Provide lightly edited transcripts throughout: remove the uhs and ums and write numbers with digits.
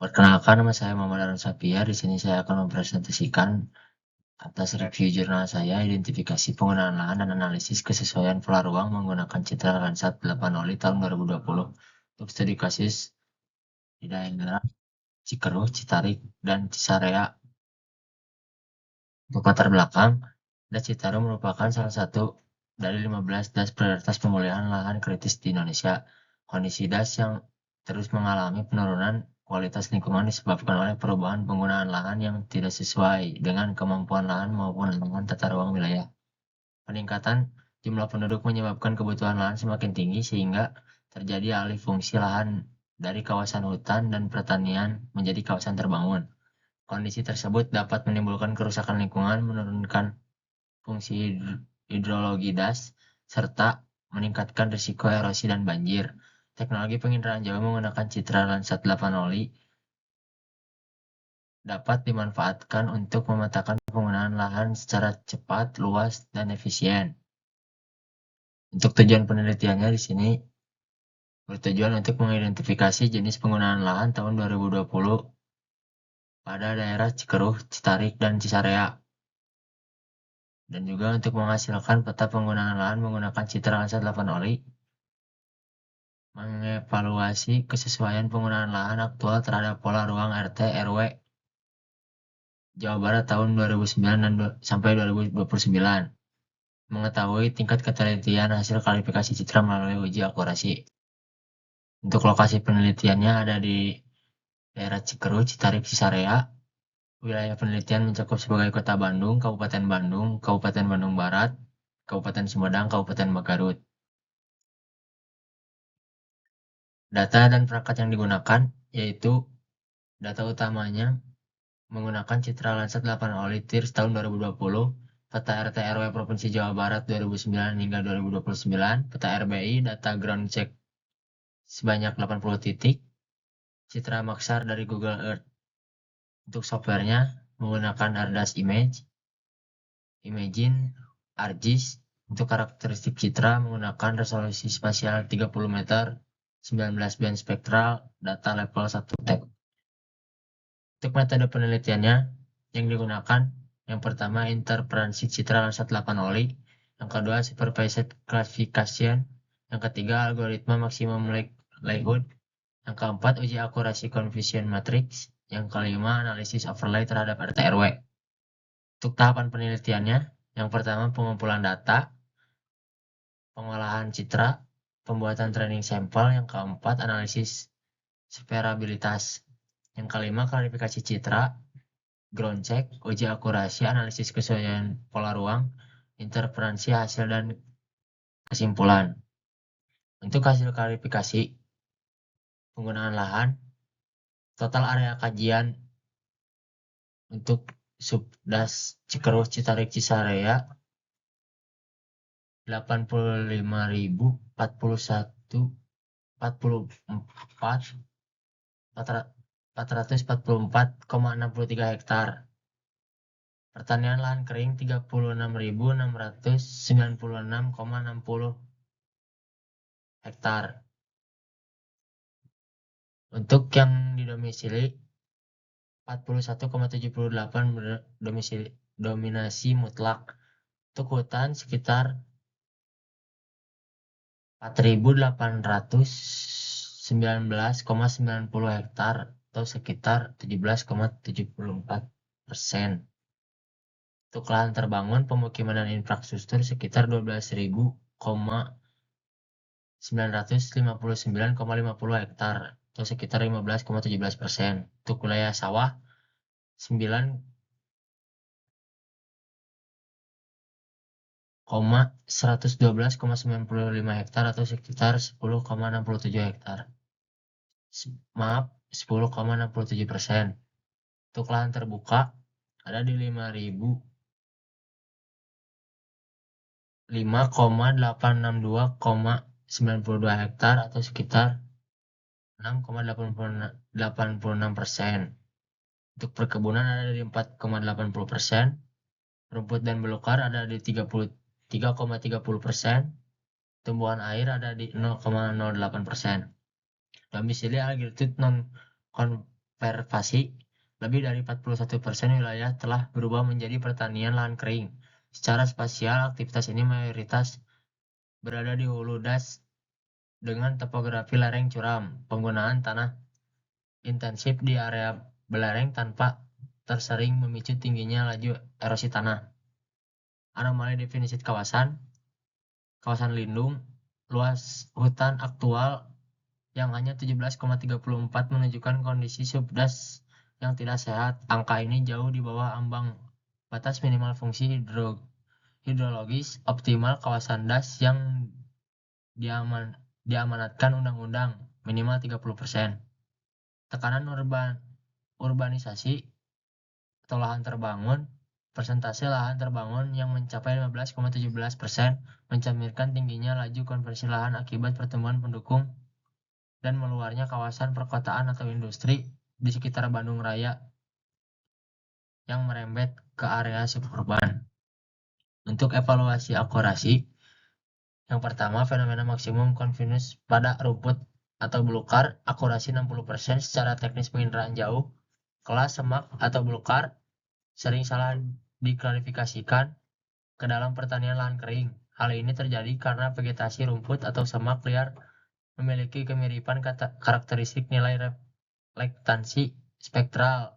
Perkenalkan, nama saya Muhammad Arun Sapia. Di sini saya akan mempresentasikan atas review jurnal saya, identifikasi penggunaan lahan dan analisis kesesuaian pola ruang menggunakan citra Landsat 8 Oli tahun 2020 untuk studi kasus di daerah Cikeruh, Citarik, dan Cisarea. Untuk latar belakang, Das Citarum merupakan salah satu dari 15 das prioritas pemulihan lahan kritis di Indonesia. Kondisi das yang terus mengalami penurunan kualitas lingkungan disebabkan oleh perubahan penggunaan lahan yang tidak sesuai dengan kemampuan lahan maupun lingkungan tata ruang wilayah. Peningkatan jumlah penduduk menyebabkan kebutuhan lahan semakin tinggi sehingga terjadi alih fungsi lahan dari kawasan hutan dan pertanian menjadi kawasan terbangun. Kondisi tersebut dapat menimbulkan kerusakan lingkungan, menurunkan fungsi hidrologi das, serta meningkatkan risiko erosi dan banjir. Teknologi penginderaan jauh menggunakan citra Landsat 8 Oli dapat dimanfaatkan untuk memetakan penggunaan lahan secara cepat, luas, dan efisien. Untuk tujuan penelitiannya di sini bertujuan untuk mengidentifikasi jenis penggunaan lahan tahun 2020 pada daerah Cikeruh, Citarik, dan Cisarea. Dan juga untuk menghasilkan peta penggunaan lahan menggunakan citra Landsat 8 Oli, mengevaluasi kesesuaian penggunaan lahan aktual terhadap pola ruang RT RW Jawa Barat tahun 2009 dan sampai 2029, mengetahui tingkat ketelitian hasil klarifikasi citra melalui uji akurasi. Untuk lokasi penelitiannya ada di daerah Cikeruh, Citarik, Cisarea. Wilayah penelitian mencakup sebagai Kota Bandung, Kabupaten Bandung Barat, Kabupaten Sumedang, Kabupaten Garut. Data dan perangkat yang digunakan yaitu data utamanya menggunakan citra Landsat 8 Oli TIRS tahun 2020, peta RT RW Provinsi Jawa Barat 2009 hingga 2029, peta RBI, data ground check sebanyak 80 titik, citra maksar dari Google Earth. Untuk softwarenya menggunakan Ardas Imagine, ArcGIS. Untuk karakteristik citra menggunakan resolusi spasial 30 meter, 19 band spektral, data level 1 tab. Untuk metode penelitiannya yang digunakan, yang pertama interferensi citra Landsat 8 Oli, yang kedua supervised classification, yang ketiga algoritma maksimum likelihood, yang keempat uji akurasi confusion matrix, yang kelima analisis overlay terhadap RT RW. Untuk tahapan penelitiannya, yang pertama pengumpulan data, pengolahan citra, pembuatan training sampel, yang keempat analisis separabilitas, yang kelima klarifikasi citra, ground check, uji akurasi, analisis kesesuaian pola ruang, interferensi hasil dan kesimpulan. Untuk hasil klarifikasi penggunaan lahan, total area kajian untuk subdas Cikeruh, Citarik, Cisarea 85.044,63 hektar. Pertanian lahan kering 36.696,60 hektar. Untuk yang didomisili 41,78 dominasi mutlak. Untuk hutan sekitar 4.819,90 hektar atau sekitar 17,74%. Untuk lahan terbangun, pemukiman dan infrastruktur sekitar 12.959,50 hektar atau sekitar 15,17%. Untuk wilayah sawah 9,112,95 hektar atau sekitar 10,67 hektar. 10,67%. Untuk lahan terbuka ada di 5,862,92 hektar atau sekitar 6,86%. Untuk perkebunan ada di 4,80%. Rumput dan belukar ada di 3,30%. Tumbuhan air ada di 0,08%. Domisili altitude non observasi, lebih dari 41% wilayah telah berubah menjadi pertanian lahan kering. Secara spasial, aktivitas ini mayoritas berada di hulu das dengan topografi lereng curam. Penggunaan tanah intensif di area belereng tanpa tersering memicu tingginya laju erosi tanah. Anomali definisi kawasan lindung, luas hutan aktual yang hanya 17,34 menunjukkan kondisi subdas yang tidak sehat. Angka ini jauh di bawah ambang batas minimal fungsi hidrologis optimal kawasan das yang diamanatkan undang-undang minimal 30%. Tekanan urbanisasi atau lahan terbangun, persentase lahan terbangun yang mencapai 15,17% mencerminkan tingginya laju konversi lahan akibat pertumbuhan pendukung dan meluarnya kawasan perkotaan atau industri di sekitar Bandung Raya yang merembet ke area suburban. Untuk evaluasi akurasi, yang pertama, fenomena maksimum confidence pada rumput atau belukar, akurasi 60% secara teknis penginderaan jauh. Kelas semak atau belukar sering salah diklarifikasikan ke dalam pertanian lahan kering. Hal ini terjadi karena vegetasi rumput atau semak liar memiliki kemiripan karakteristik nilai reflektansi spektral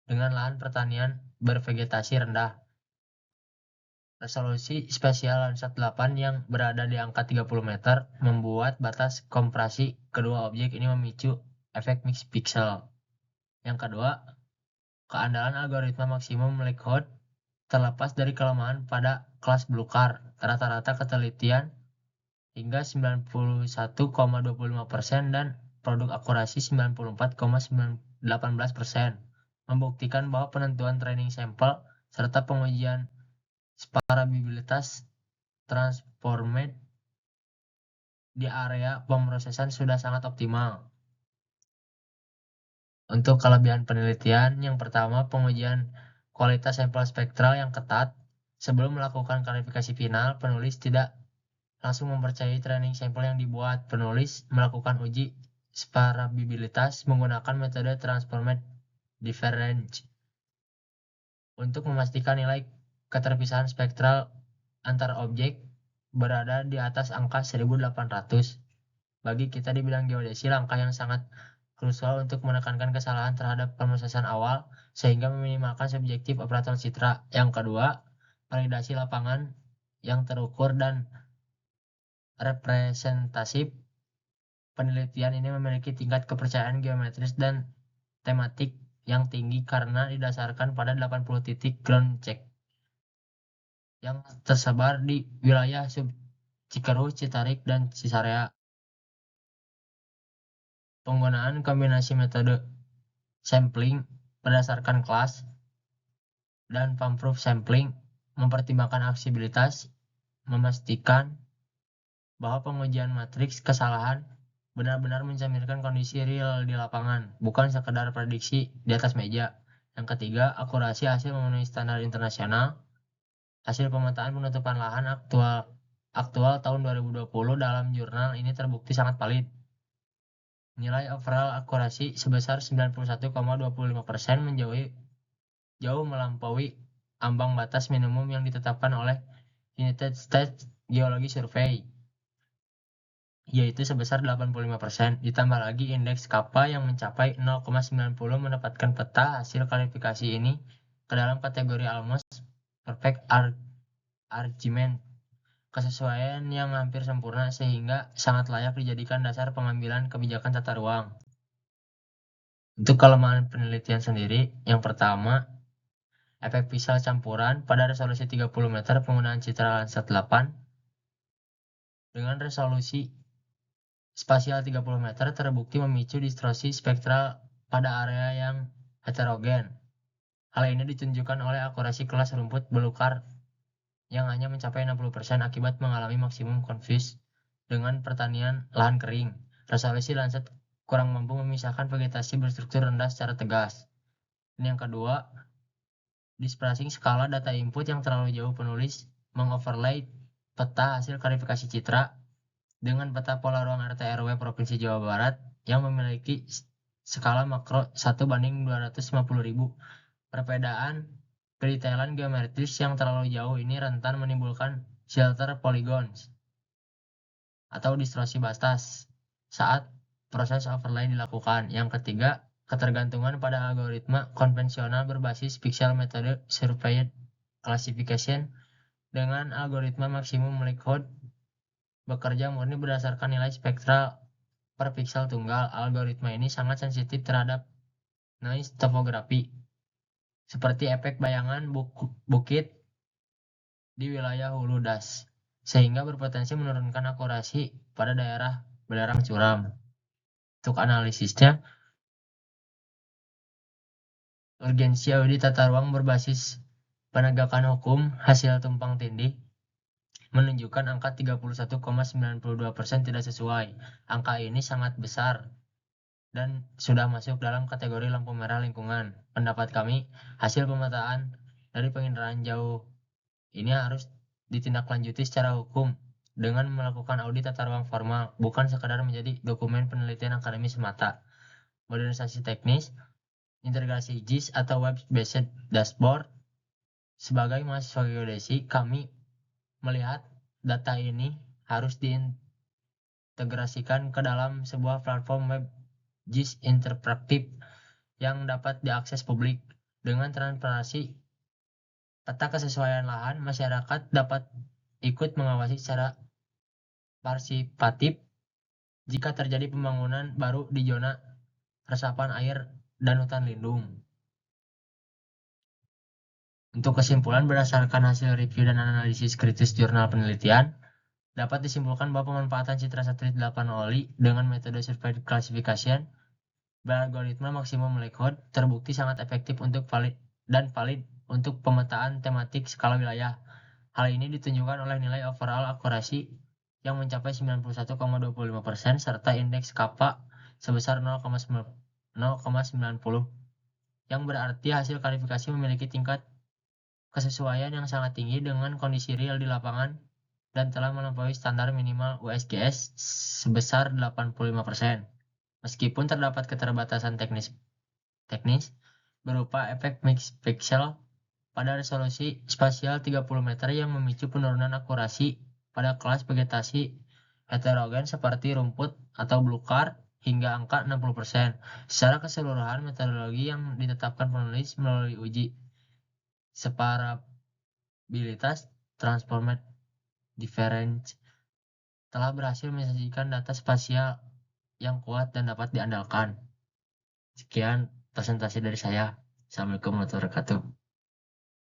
dengan lahan pertanian bervegetasi rendah. Resolusi spasial Landsat 8 yang berada di angka 30 meter membuat batas kompresi kedua objek ini memicu efek mix pixel. Yang kedua, keandalan algoritma maksimum Likhood terlepas dari kelemahan pada kelas belukar. Rata-rata ketelitian hingga 91,25% dan produk akurasi 94,18%, membuktikan bahwa penentuan training sampel serta pengujian sparabilitas transformed di area pemrosesan sudah sangat optimal. Untuk kelebihan penelitian, yang pertama, pengujian kualitas sampel spektral yang ketat. Sebelum melakukan klarifikasi final, penulis tidak langsung mempercayai training sampel yang dibuat. Penulis melakukan uji sparabilitas menggunakan metode transformed difference untuk memastikan nilai keterpisahan spektral antar objek berada di atas angka 1800. Bagi kita di bidang geodesi, langkah yang sangat krusial untuk menekankan kesalahan terhadap pemrosesan awal sehingga meminimalkan subjektif operator citra. Yang kedua, validasi lapangan yang terukur dan representatif. Penelitian ini memiliki tingkat kepercayaan geometris dan tematik yang tinggi karena didasarkan pada 80 titik ground check yang tersebar di wilayah sub Cikerus, Citarik, dan Cisarea. Penggunaan kombinasi metode sampling berdasarkan kelas dan pump-proof sampling mempertimbangkan aksesibilitas, memastikan bahwa pengujian matriks kesalahan benar-benar mencerminkan kondisi real di lapangan, bukan sekedar prediksi di atas meja. Yang ketiga, akurasi hasil memenuhi standar internasional. Hasil pemetaan penutupan lahan aktual tahun 2020 dalam jurnal ini terbukti sangat valid. Nilai overall akurasi sebesar 91,25% jauh melampaui ambang batas minimum yang ditetapkan oleh United States Geological Survey, yaitu sebesar 85%. Ditambah lagi indeks kappa yang mencapai 0,90 mendapatkan peta hasil klarifikasi ini ke dalam kategori almost perfect argument, kesesuaian yang hampir sempurna sehingga sangat layak dijadikan dasar pengambilan kebijakan tata ruang. Untuk kelemahan penelitian sendiri, yang pertama, efek pixel campuran pada resolusi 30 meter penggunaan citra Landsat 8 dengan resolusi spasial 30 meter terbukti memicu distorsi spektral pada area yang heterogen. Hal ini ditunjukkan oleh akurasi kelas rumput belukar yang hanya mencapai 60% akibat mengalami maksimum confuse dengan pertanian lahan kering. Resolusi Landsat kurang mampu memisahkan vegetasi berstruktur rendah secara tegas. Ini yang kedua, dispersing skala data input yang terlalu jauh. Penulis mengoverlay peta hasil klarifikasi citra dengan peta pola ruang RT RW Provinsi Jawa Barat yang memiliki skala makro 1:250.000. Perbedaan kedetailan geometris yang terlalu jauh ini rentan menimbulkan shelter polygons atau distorsi batas saat proses overlay dilakukan. Yang ketiga, ketergantungan pada algoritma konvensional berbasis pixel metode surveyed classification dengan algoritma maksimum likelihood bekerja murni berdasarkan nilai spektral per pixel tunggal. Algoritma ini sangat sensitif terhadap noise topografi, seperti efek bayangan bukit di wilayah hulu das, sehingga berpotensi menurunkan akurasi pada daerah belerang curam. Untuk analisisnya, urgensi audit tata ruang berbasis penegakan hukum hasil tumpang tindih menunjukkan angka 31,92% tidak sesuai. Angka ini sangat besar dan sudah masuk dalam kategori lampu merah lingkungan. Pendapat kami, hasil pemetaan dari penginderaan jauh ini harus ditindaklanjuti secara hukum dengan melakukan audit tata ruang formal, bukan sekadar menjadi dokumen penelitian akademis semata. Modernisasi teknis, integrasi JIS atau Web-Based Dashboard. Sebagai mahasiswa geodesi, kami melihat data ini harus diintegrasikan ke dalam sebuah platform web JIS interaktif yang dapat diakses publik. Dengan transparansi peta kesesuaian lahan, masyarakat dapat ikut mengawasi secara partisipatif jika terjadi pembangunan baru di zona resapan air dan hutan lindung. Untuk kesimpulan berdasarkan hasil review dan analisis kritis jurnal penelitian, dapat disimpulkan bahwa pemanfaatan citra satelit 8 oli dengan metode survey classification beralgoritma maksimum likelihood terbukti sangat efektif untuk valid untuk pemetaan tematik skala wilayah. Hal ini ditunjukkan oleh nilai overall akurasi yang mencapai 91,25% serta indeks kappa sebesar 0,90, yang berarti hasil klasifikasi memiliki tingkat kesesuaian yang sangat tinggi dengan kondisi real di lapangan dan telah melampaui standar minimal USGS sebesar 85%. Meskipun terdapat keterbatasan teknis berupa efek mix pixel pada resolusi spasial 30 meter yang memicu penurunan akurasi pada kelas vegetasi heterogen seperti rumput atau belukar hingga angka 60%. Secara keseluruhan, metodologi yang ditetapkan penulis melalui uji separabilitas transformed difference telah berhasil menyajikan data spasial yang kuat dan dapat diandalkan. Sekian presentasi dari saya. Assalamualaikum warahmatullahi wabarakatuh.